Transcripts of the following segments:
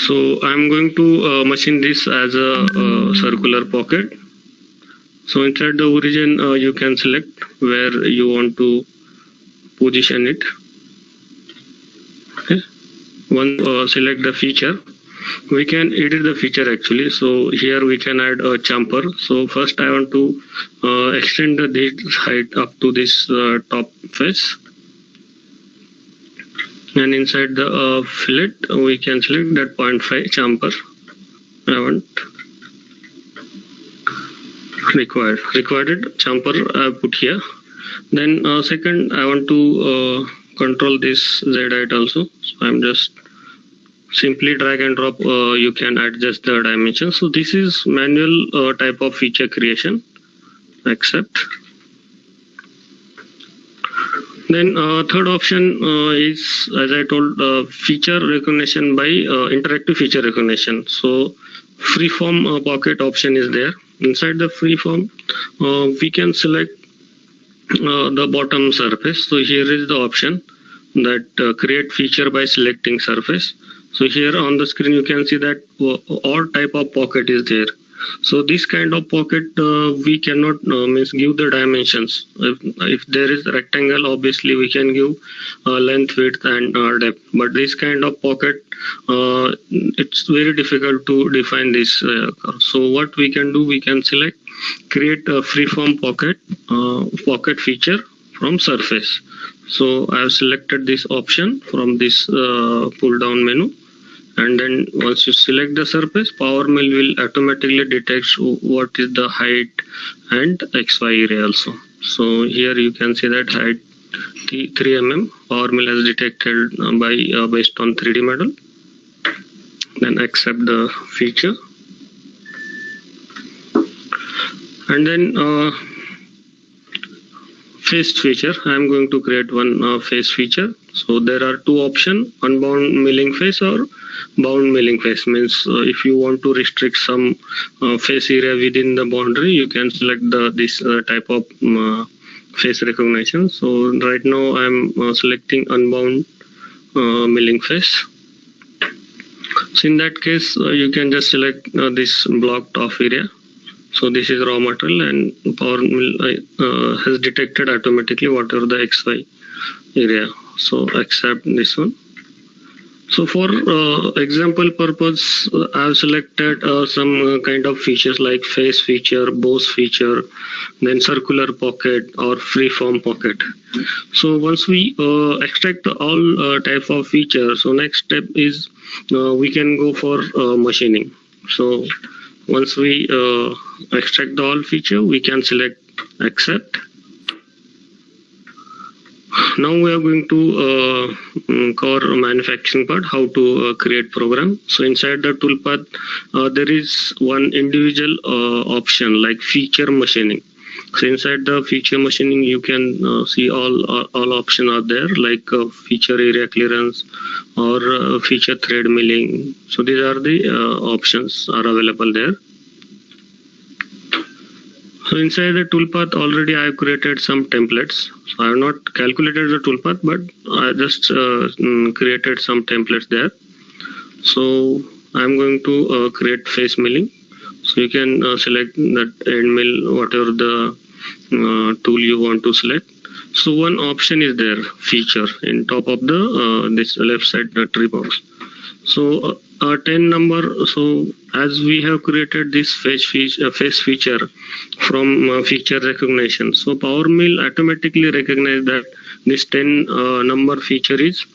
So I'm going to machine this as a circular pocket. So inside the origin, you can select where you want to position it. Okay. Once select the feature, we can edit the feature actually. So here we can add a chamfer. So first I want to extend this height up to this top face. And inside the fillet, we can select that 0.5 chamfer. I want required chamfer I put here. Then second, I want to control this Z height also. So I'm just simply drag and drop. You can adjust the dimension. So this is manual type of feature creation. Accept. Then third option is, as I told, feature recognition by interactive feature recognition. So freeform pocket option is there. Inside the freeform, we can select the bottom surface. So here is the option that create feature by selecting surface. So here on the screen you can see that all type of pocket is there. So this kind of pocket we cannot means give the dimensions. If there is rectangle, obviously we can give length, width and depth. But this kind of pocket, it's very difficult to define this. So what we can do, we can select create a freeform pocket feature from surface. So I have selected this option from this pull down menu. And then once you select the surface, PowerMill will automatically detect what is the height and XY area also. So here you can see that height 3 mm PowerMill has detected based on 3D model. Then accept the feature. And then face feature. I am going to create one face feature. So there are two options: unbound milling face or bound milling face. Means if you want to restrict some face area within the boundary, you can select this type of face recognition. So right now I am selecting unbound milling face. So in that case, you can just select this blocked off area. So this is raw material, and PowerMill has detected automatically whatever the XY area. So accept this one. So for example purpose, I have selected some kind of features like face feature, boss feature, then circular pocket or freeform pocket. So once we extract all type of features, so next step is we can go for machining. So once we extract the all feature, we can select accept. Now we are going to cover manufacturing part, how to create program. So inside the toolpath, there is one individual option like feature machining. So inside the feature machining, you can see all options are there, like feature area clearance or feature thread milling. So these are the options are available there. So inside the toolpath, already I have created some templates. So I have not calculated the toolpath, but I just created some templates there. So I'm going to create face milling. So you can select that end mill, whatever the tool you want to select. So one option is there, feature, in top of the this left side tree box. So 10 number. So as we have created this face feature from feature recognition, so PowerMill automatically recognize that this 10 number feature is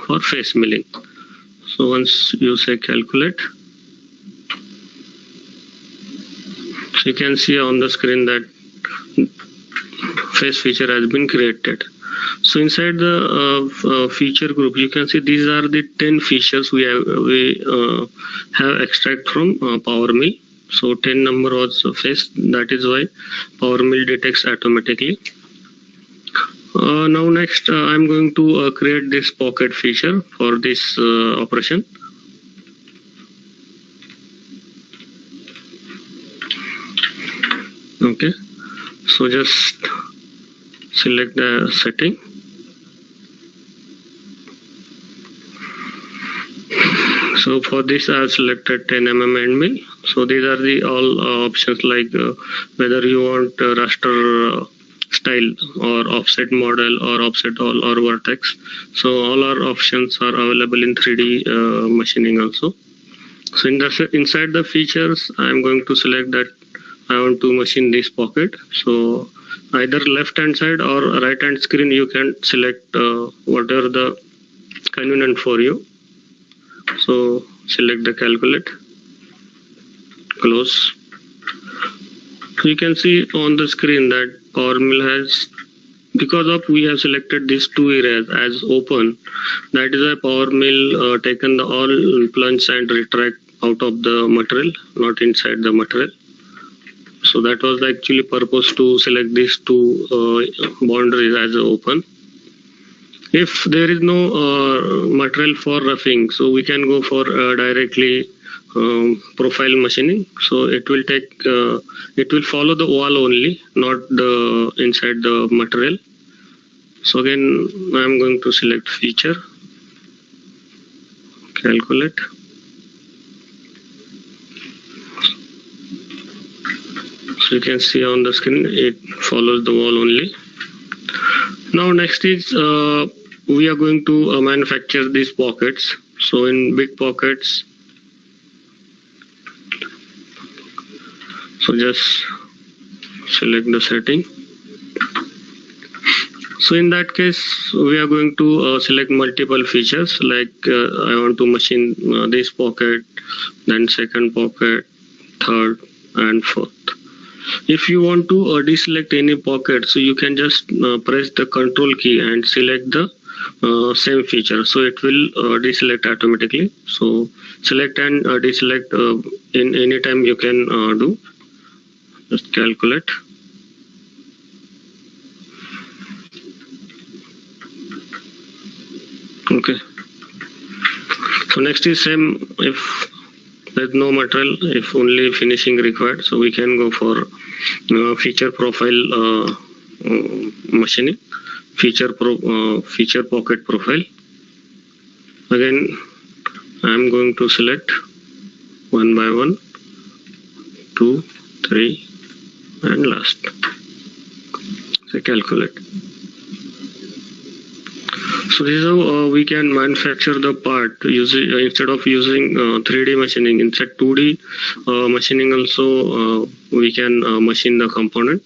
for face milling. So once you say calculate, so you can see on the screen that face feature has been created. So inside the feature group, you can see these are the 10 features we have extract from PowerMill. So 10 number was face. That is why PowerMill detects automatically. Now next, I'm going to create this pocket feature for this operation. Okay, so just select the setting. So for this I have selected 10 mm end mill. So these are the all options, like whether you want raster style or offset model or offset all or vertex. So all our options are available in 3D machining also. So inside the features, I am going to select that I want to machine this pocket. So either left hand side or right hand screen, you can select whatever the convenient for you. So select the calculate, close. So you can see on the screen that PowerMill has, because of we have selected these two areas as open, that is why PowerMill taken the all plunge and retract out of the material, not inside the material. So that was actually purpose to select these two boundaries as open. If there is no material for roughing, so we can go for directly profile machining. So it will take, it will follow the wall only, not the inside the material. So again, I am going to select feature, calculate. So you can see on the screen, it follows the wall only. Now next is we are going to manufacture these pockets. So in big pockets, so just select the setting. So in that case, we are going to select multiple features, like I want to machine this pocket, then second pocket, third and fourth. If you want to deselect any pocket, so you can just press the control key and select the same feature. So it will deselect automatically. So select and deselect in any time you can do. Just calculate. Okay. So next is same, if there's no material, if only finishing required, so we can go for feature profile machining, feature pocket profile. Again, I'm going to select one by one, 2, 3 and last. So calculate. So this is how we can manufacture the part using instead of using 3D machining. Instead 2D machining also we can machine the component.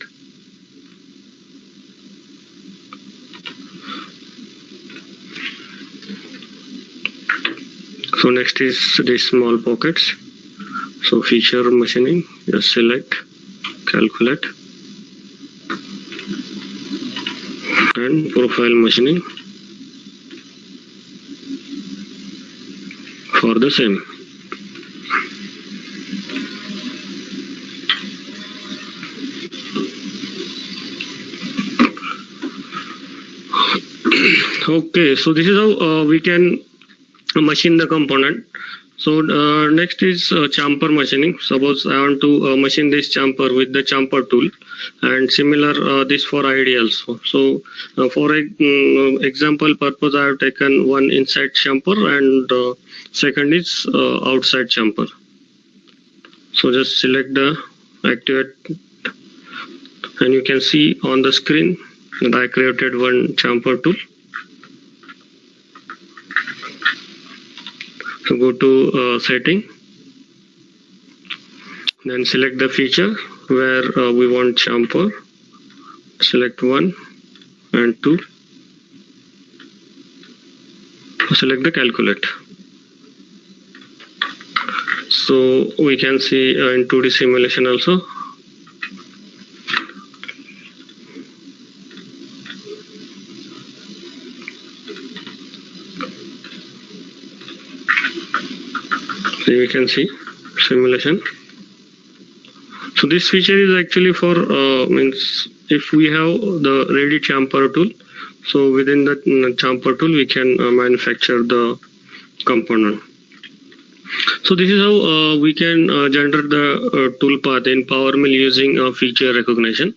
So next is the small pockets. So feature machining, just select, calculate and profile machining for the same. Okay, so this is how we can machine the component. So next is chamfer machining. Suppose I want to machine this chamfer with the chamfer tool, and similar this for ID also. So for example purpose, I have taken one inside chamfer and second is outside chamfer. So just select the activate, and you can see on the screen that I created one chamfer tool. So go to setting, then select the feature where we want chamfer, select 1 and 2, select the calculate. So we can see in 2D simulation also. So you can see simulation. So this feature is actually for means if we have the ready chamfer tool, so within the chamfer tool we can manufacture the component. So this is how we can generate the tool path in PowerMill using feature recognition.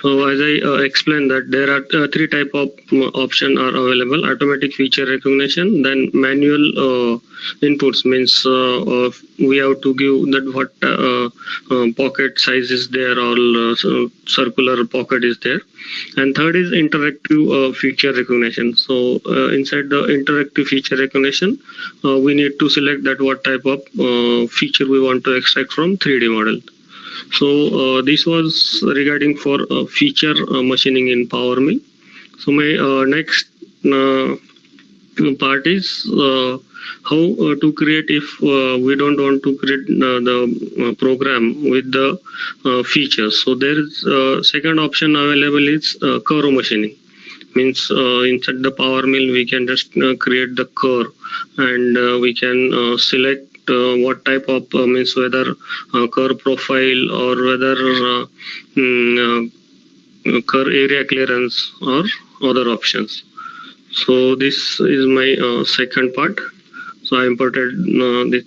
So as I explained that there are three type of option are available: automatic feature recognition, then manual inputs, means we have to give that what pocket size is there, or circular pocket is there, and third is interactive feature recognition. So inside the interactive feature recognition, we need to select that what type of feature we want to extract from 3D model. So this was regarding for feature machining in PowerMill. So my next part is how to create if we don't want to create the program with the features. So there is second option available is curve machining. Means inside the PowerMill we can just create the curve, and we can select what type of means whether curve profile or whether curve area clearance or other options. So this is my second part. So I imported this